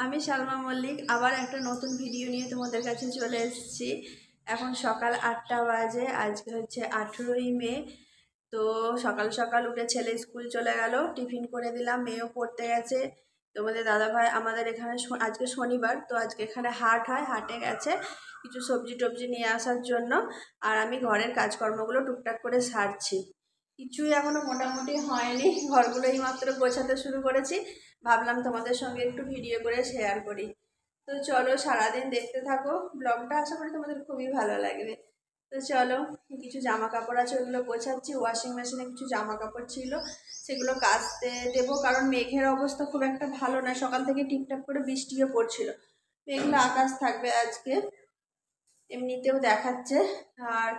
আমি সালমা মল্লিক আবার একটা নতুন ভিডিও নিয়ে তোমাদের কাছে চলে এসেছি। এখন সকাল 8টা বাজে। আজকে হচ্ছে 18ই মে। তো সকাল সকাল উঠে ছেলে স্কুল চলে গেল, টিফিন করে দিলাম, মেয়েও পড়তে গেছে। তোমাদের দাদাভাই আমাদের এখানে আজকে শনিবার, তো আজকে এখানে হাট হয়, হাটে গেছে কিছু সবজি টবজি নিয়ে আসার জন্য। আর আমি ঘরের কাজকর্মগুলো টুকটাক করে সারছি। কিছুই এখনো মোটামুটি হয়নি, ঘরগুলো এই মাত্র গোছাতে শুরু করেছি। ভাবলাম তোমাদের সঙ্গে একটু ভিডিও করে শেয়ার করি। তো চলো সারাদিন দেখতে থাকো ব্লগটা, আশা করি তোমাদের খুবই ভালো লাগবে। তো চলো, কিছু জামা কাপড় আছে ওইগুলো গোছাচ্ছি। ওয়াশিং মেশিনে কিছু জামা কাপড় ছিল, সেগুলো কাচতে দেবো, কারণ মেঘের অবস্থা খুব একটা ভালো নয়। সকাল থেকে টিপটাপ করে বৃষ্টিও পড়ছিল, মেঘলা আকাশ থাকবে আজকে এমনিতেও দেখাচ্ছে। আর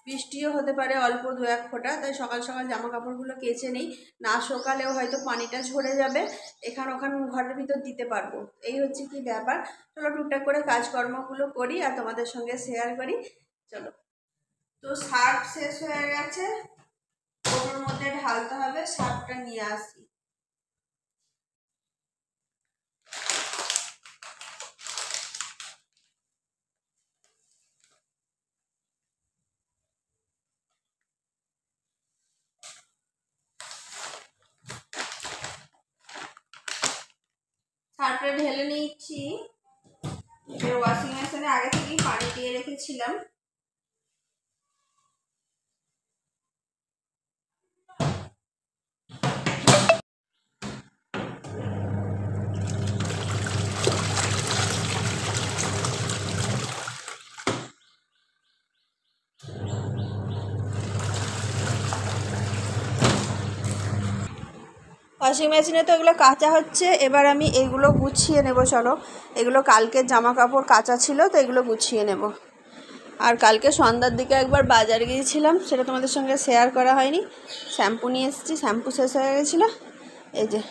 বৃষ্টিও হতে পারে অল্প দু এক ফোঁটা, তাই সকাল সকাল জামা কাপড়গুলো কেচে নেই, না সকালেও হয়তো পানিটা ঝরে যাবে, এখান ওখান ঘরের ভিতর দিতে পারবো। এই হচ্ছে কি ব্যাপার। চলো টুকটাক করে কাজকর্মগুলো করি আর তোমাদের সঙ্গে শেয়ার করি। চলো। তো সার্ফ শেষ হয়ে গেছে, ওর মধ্যে ঢালতে হবে, সার্ফটা নিয়ে আসি। সার্ফটা ঢেলে নিচ্ছি। ওয়াশিং মেশিনে আগে থেকেই পানি দিয়ে রেখেছিলাম। ওয়াশিং মেশিনে তো এগুলো কাচা হচ্ছে, এবার আমি এগুলো গুছিয়ে নেব। চলো, এগুলো কালকের জামা কাপড় কাচা ছিল, তো এগুলো গুছিয়ে নেব। আর কালকে সন্ধ্যার দিকে একবার বাজারে গিয়েছিলাম, সেটা তোমাদের সঙ্গে শেয়ার করা হয়নি। শ্যাম্পু নিয়ে এসেছি, শ্যাম্পু শেষ হয়ে গেছিলো। এই যে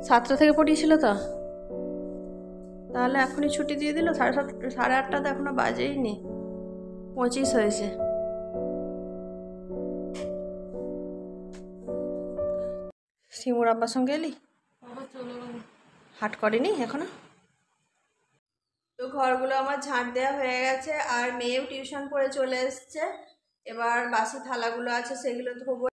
সাতটা থেকে পড়িয়েছিল তো, তাহলে এখনই ছুটি দিয়ে দিল। 7:30, 8:30 তো এখনো বাজেই নি, 25 হয়েছে। শিমুর আব্বার সঙ্গে এলি? হাট করেনি এখনো। তো ঘরগুলো আমার ঝাঁট দেওয়া হয়ে গেছে, আর মেয়েও টিউশন পড়ে চলে এসছে। এবার বাসি থালাগুলো আছে সেগুলো ধোবো।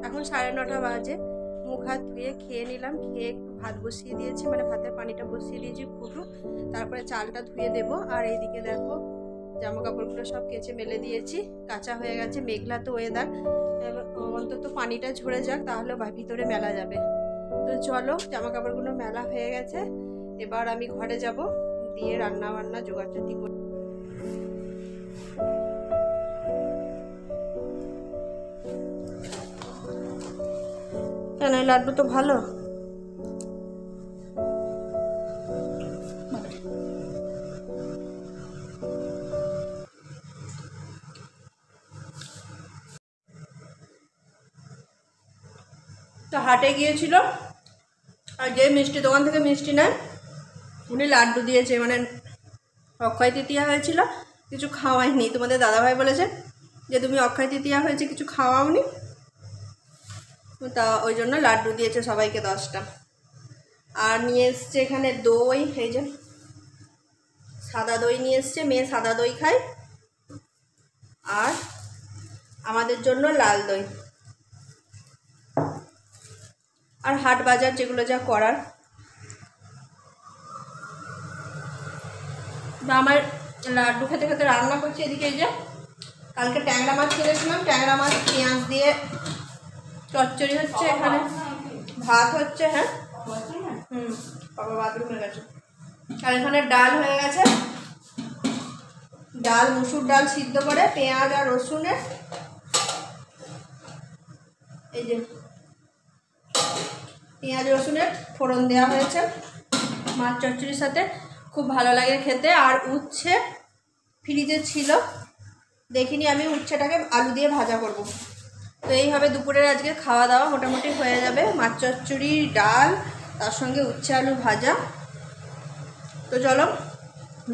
এখন 9:30 বাজে। মুখ হাত ধুয়ে খেয়ে নিলাম, খেয়ে একটু ভাত বসিয়ে দিয়েছি, মানে ভাতের পানিটা বসিয়ে দিয়েছি ফুটুক, তারপরে চালটা ধুয়ে দেবো। আর এইদিকে দেখো জামা কাপড়গুলো সব কেচে মেলে দিয়েছি, কাঁচা হয়ে গেছে। মেঘলা তো ওয়েদার, অন্তত পানিটা ঝরে যাক, তাহলে ভিতরে মেলা যাবে। তো চলো, জামা কাপড়গুলো মেলা হয়ে গেছে, এবার আমি ঘরে যাব, দিয়ে রান্না বান্না জোগাড়জাতি করি। কেন লাড্ডু তো ভালো। তো হাটে গিয়েছিল, আর যে মিষ্টি দোকান থেকে মিষ্টি নেয় উনি লাড্ডু দিয়েছে, মানে অক্ষয় তৃতীয়া হয়েছিল, কিছু খাওয়াইনি। তোমাদের দাদাভাই বলেছে যে তুমি অক্ষয় তৃতীয়া হয়েছে কিছু খাওয়াওনি, তা ওই জন্য লাড্ডু দিয়েছে সবাইকে 10টা। আর নিয়ে এসছে এখানে দই, এই যে সাদা দই নিয়ে এসছে, মেয়ে সাদা দই খায়, আর আমাদের জন্য লাল দই। আর হাট বাজার যেগুলো যা করার। আমার লাড্ডু খেতে খেতে রান্না করছি। এদিকে এই যে কালকে ট্যাংরা মাছ কিনেছিলাম, ট্যাংরা মাছ পেঁয়াজ দিয়ে চচ্চড়ি হচ্ছে, এখানে ভাত হচ্ছে। হ্যাঁ বাবা বাথরুমে গেছে। আর এখানে ডাল হয়ে গেছে, ডাল মুসুর ডাল সিদ্ধ করে পেঁয়াজ আর রসুনের এই যে পেঁয়াজ রসুনের ফোড়ন দেওয়া হয়েছে মাছ চচ্চড়ির সাথে, খুব ভালো লাগে খেতে। আর উচ্ছে ফ্রিজে ছিল, দেখিনি আমি, উচ্ছেটাকে আলু দিয়ে ভাজা করব। তো এইভাবে দুপুরের আজকে খাওয়া দাওয়া মোটামুটি হয়ে যাবে, মাছ চচ্চড়ি, ডাল, তার সঙ্গে উচ্ছে আলু ভাজা। তো চলো,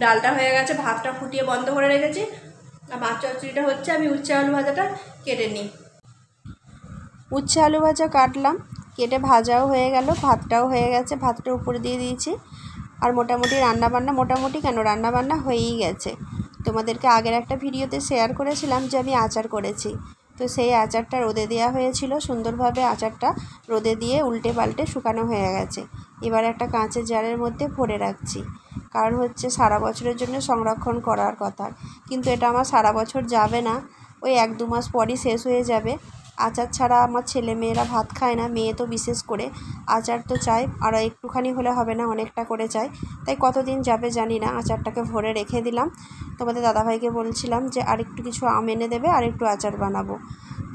ডালটা হয়ে গেছে, ভাতটা ফুটিয়ে বন্ধ করে রেখেছি, আর মাছ চচ্চড়িটা হচ্ছে, আমি উচ্ছে আলু ভাজাটা কেটে নিই। উচ্ছে আলু ভাজা কাটলাম, কেটে ভাজাও হয়ে গেল, ভাতটাও হয়ে গেছে, ভাতটা উপরে দিয়ে দিয়েছি। আর মোটামুটি রান্নাবান্না, মোটামুটি কেন রান্নাবান্না হয়েই গেছে। তোমাদেরকে আগের একটা ভিডিওতে শেয়ার করেছিলাম যে আমি আচার করেছি, তো সেই আচারটা রোদে দেওয়া হয়েছিল, সুন্দরভাবে আচারটা রোদে দিয়ে উল্টে পাল্টে শুকানো হয়ে গেছে। এবার একটা কাঁচের জারের মধ্যে ভরে রাখছি, কারণ হচ্ছে সারা বছরের জন্য সংরক্ষণ করার কথা, কিন্তু এটা আমার সারা বছর যাবে না, ওই 1-2 মাস পরই শেষ হয়ে যাবে। আচার ছাড়া আমার ছেলে মেয়েরা ভাত খায় না, মেয়ে তো বিশেষ করে, আচার তো চাই, আর একটুখানি হলে হবে না, অনেকটা করে চাই, তাই কতদিন যাবে জানি না। আচারটাকে ভরে রেখে দিলাম। তোমাদের দাদাভাইকে বলছিলাম যে আর একটু কিছু আম এনে দেবে, আর একটু আচার বানাবো।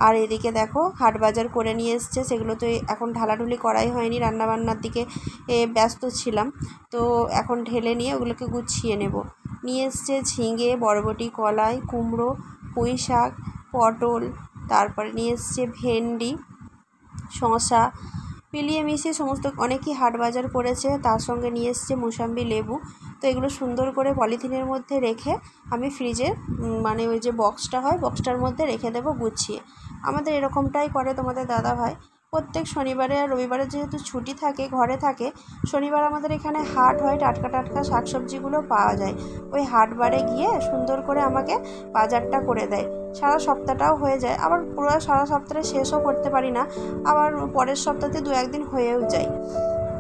আর এদিকে দেখো হাট বাজার করে নিয়ে এসছে, সেগুলো তো এখন ঢালাঢুলি করাই হয়নি, রান্নাবান্নার দিকে ব্যস্ত ছিলাম। তো এখন ঢেলে নিয়ে ওগুলোকে গুছিয়ে নেব। নিয়ে এসছে ঝিঙে, বরবটি, কলাই, কুমড়ো, পুঁই শাক, পটল, তারপরে নিয়ে এসছে ভেন্ডি, শসা, মিলিয়ে মিশিয়ে সমস্ত অনেকই হাট বাজার করেছে। তার সঙ্গে নিয়ে এসছে মোসাম্বি, লেবু। তো এগুলো সুন্দর করে পলিথিনের মধ্যে রেখে আমি ফ্রিজে, মানে ওই যে বক্সটা হয়, বক্সটার মধ্যে রেখে দেবো গুছিয়ে। আমাদের এরকমটাই করে তোমাদের দাদাভাই। প্রত্যেক শনিবারে আর রবিবারে যেহেতু ছুটি থাকে, ঘরে থাকে, শনিবার আমাদের এখানে হাট হয়, টাটকা টাটকা শাকসবজিগুলো পাওয়া যায়। ওই হাটবারে গিয়ে সুন্দর করে আমাকে বাজারটা করে দেয়। সারা সপ্তাহটাও হয়ে যায়, আবার পুরো সারা সপ্তাহে শেষও করতে পারি না, আবার পরের সপ্তাহে 2-1 দিন হয়েও যায়।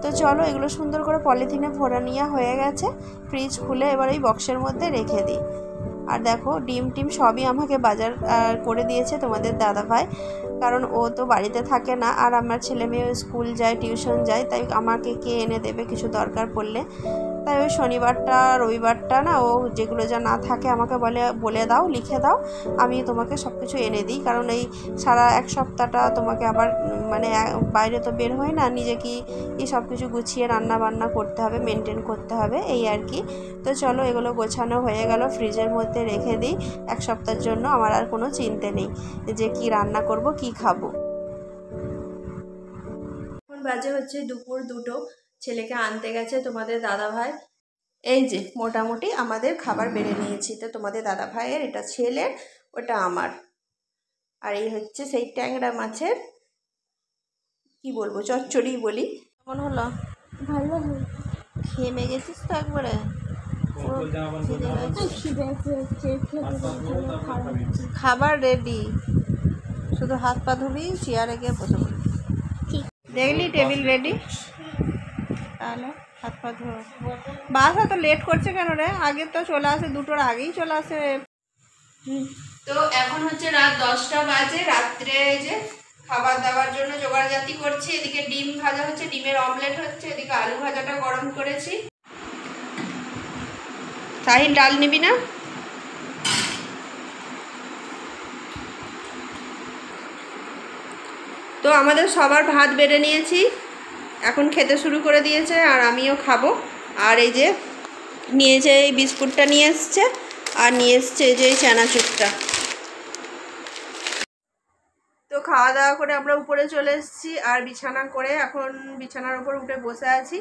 তো চলো, এগুলো সুন্দর করে পলিথিনে ভরা নেওয়া হয়ে গেছে, ফ্রিজ খুলে এবার এই বক্সের মধ্যে রেখে দিই। আর দেখো ডিম টিম সবই আমাকে বাজার করে দিয়েছে তোমাদের দাদাভাই, কারণ ও তো বাড়িতে থাকে না, আর আমার ছেলে মেয়ে স্কুল যায়, টিউশন যায়, তাই আমাকে কে এনে দেবে কিছু দরকার পড়লে। তাই ওই শনিবারটা রবিবারটা না, ও যেগুলো যা না থাকে আমাকে বলে দাও, লিখে দাও, আমি তোমাকে সব কিছু এনে দিই, কারণ এই সারা 1 সপ্তাহটা তোমাকে আবার মানে বাইরে তো বের হয় না, নিজেকে এই সব কিছু গুছিয়ে রান্না বান্না করতে হবে, মেনটেন করতে হবে, এই আর কি। তো চলো, এগুলো গোছানো হয়ে গেল, ফ্রিজের মধ্যে রেখে দিই 1 সপ্তাহের জন্য। আমার আর কোনো চিন্তা নেই যে কি রান্না করব, কি খাবো। এখন বাজে হচ্ছে দুপুর 2টো, ছেলেকে আনতে গেছে তোমাদের দাদাভাই। এই যে মোটামুটি আমাদের খাবার বেড়ে নিয়েছি। তো তোমাদের দাদাভাইয়ের এটা ছেলের, ওটা আমার। আর এই হচ্ছে সেই ট্যাংরা মাছের, কি বলবো, চচ্চড়ি বলি। কেমন হলো? ভালো হয়। খেয়ে গেছিস তো একবারে, খিদে পেয়েছে, খাবার রেডি, শুধু হাত পা ধুবি, চেয়ারে গিয়ে বসে পড়বি। দেখলি টেবিল রেডি, তাহলে হাত পা ধোয়া। বাস এত লেট করছে কেন রে? আগে তো চলে আসে, 2টোর আগেই চলে আসে। তো এখন হচ্ছে রাত 10টা বাজে। রাত্রে যে খাবার দাবার জন্য জোগাড়জাতি করছি। এদিকে ডিম ভাজা হচ্ছে, ডিমের অমলেট হচ্ছে, এদিকে আলু ভাজাটা গরম করেছি। সাহিল ডাল নিবি না? তো আমাদের সবার ভাত বেড়ে নিয়েছি, এখন খেতে শুরু করে দিয়েছে আর আমিও খাবো। আর এই যে নিয়েছে, এই বিস্কুটটা নিয়ে এসছে, আর নিয়ে এসছে এই যে এই চানাচুরটা। তো খাওয়া দাওয়া করে আমরা উপরে চলে এসেছি, আর বিছানা করে এখন বিছানার উপর উঠে বসে আছি।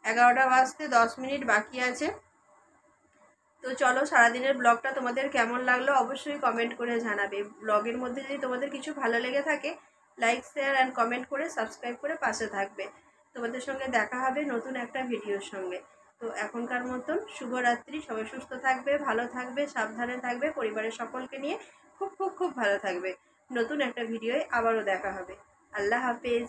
11টা বাজতে 10 মিনিট বাকি আছে। তো চলো, সারাদিনের ব্লগটা তোমাদের কেমন লাগলো অবশ্যই কমেন্ট করে জানাবে। ব্লগের মধ্যে যদি তোমাদের কিছু ভালো লেগে থাকে, লাইক শেয়ার অ্যান্ড কমেন্ট করে সাবস্ক্রাইব করে পাশে থাকবে। তোমাদের সঙ্গে দেখা হবে নতুন একটা ভিডিওর সঙ্গে। তো এখনকার মতন শুভরাত্রি। সবাই সুস্থ থাকবে, ভালো থাকবে, সাবধানে থাকবে, পরিবারের সকলকে নিয়ে খুব খুব খুব ভালো থাকবে। নতুন একটা ভিডিওয় আবারও দেখা হবে। আল্লাহ হাফেজ।